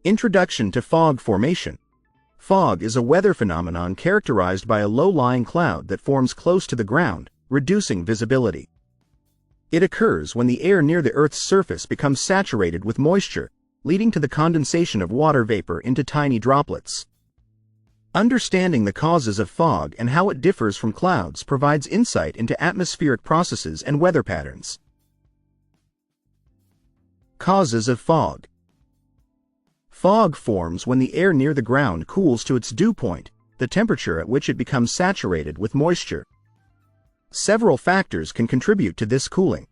Introduction to fog formation. Fog is a weather phenomenon characterized by a low-lying cloud that forms close to the ground, reducing visibility. It occurs when the air near the Earth's surface becomes saturated with moisture, leading to the condensation of water vapor into tiny droplets. Understanding the causes of fog and how it differs from clouds provides insight into atmospheric processes and weather patterns. Causes of fog. Fog forms when the air near the ground cools to its dew point, the temperature at which it becomes saturated with moisture. Several factors can contribute to this cooling.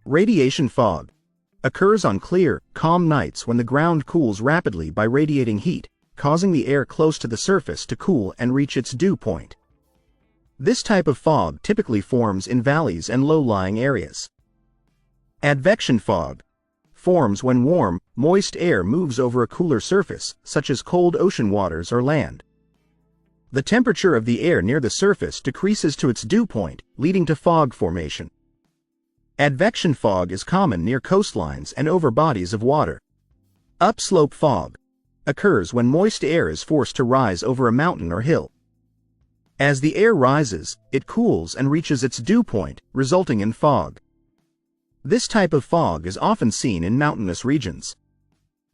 Radiation fog occurs on clear, calm nights when the ground cools rapidly by radiating heat, causing the air close to the surface to cool and reach its dew point. This type of fog typically forms in valleys and low-lying areas. Advection fog forms when warm, moist air moves over a cooler surface, such as cold ocean waters or land. The temperature of the air near the surface decreases to its dew point, leading to fog formation. Advection fog is common near coastlines and over bodies of water. Upslope fog occurs when moist air is forced to rise over a mountain or hill. As the air rises, it cools and reaches its dew point, resulting in fog. This type of fog is often seen in mountainous regions.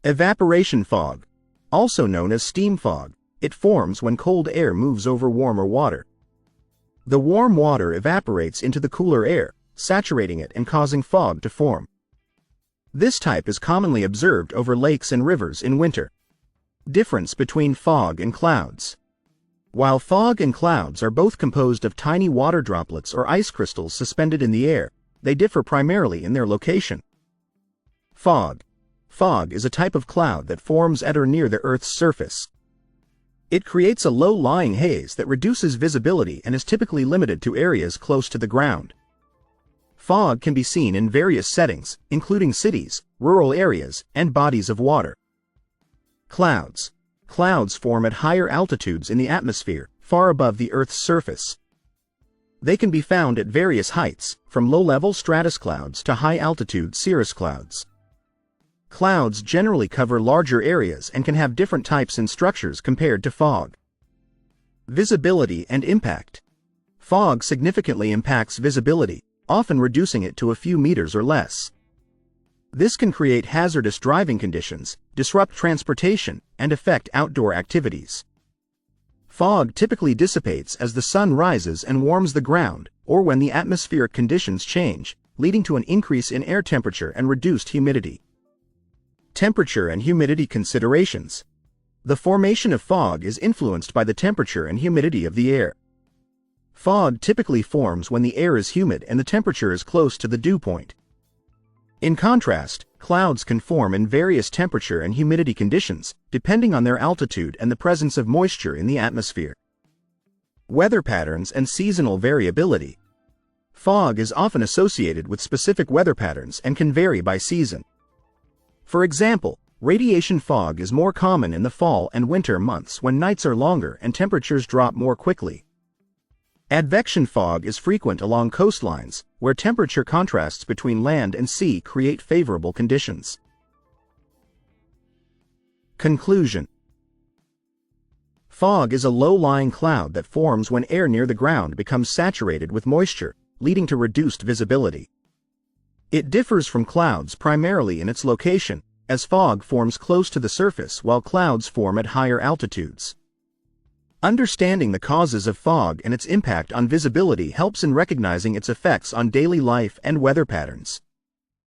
Evaporation fog, also known as steam fog, it forms when cold air moves over warmer water. The warm water evaporates into the cooler air, saturating it and causing fog to form. This type is commonly observed over lakes and rivers in winter. Difference between fog and clouds. While fog and clouds are both composed of tiny water droplets or ice crystals suspended in the air, they differ primarily in their location. Fog. Fog is a type of cloud that forms at or near the Earth's surface. It creates a low-lying haze that reduces visibility and is typically limited to areas close to the ground. Fog can be seen in various settings, including cities, rural areas, and bodies of water. Clouds. Clouds form at higher altitudes in the atmosphere, far above the Earth's surface. They can be found at various heights, from low-level stratus clouds to high-altitude cirrus clouds. Clouds generally cover larger areas and can have different types and structures compared to fog. Visibility and impact. Fog significantly impacts visibility, often reducing it to a few meters or less. This can create hazardous driving conditions, disrupt transportation, and affect outdoor activities. Fog typically dissipates as the sun rises and warms the ground, or when the atmospheric conditions change, leading to an increase in air temperature and reduced humidity. Temperature and humidity considerations. The formation of fog is influenced by the temperature and humidity of the air. Fog typically forms when the air is humid and the temperature is close to the dew point. In contrast, clouds can form in various temperature and humidity conditions, depending on their altitude and the presence of moisture in the atmosphere. Weather patterns and seasonal variability. Fog is often associated with specific weather patterns and can vary by season. For example, radiation fog is more common in the fall and winter months when nights are longer and temperatures drop more quickly. Advection fog is frequent along coastlines, where temperature contrasts between land and sea create favorable conditions. Conclusion. Fog is a low-lying cloud that forms when air near the ground becomes saturated with moisture, leading to reduced visibility. It differs from clouds primarily in its location, as fog forms close to the surface while clouds form at higher altitudes. Understanding the causes of fog and its impact on visibility helps in recognizing its effects on daily life and weather patterns.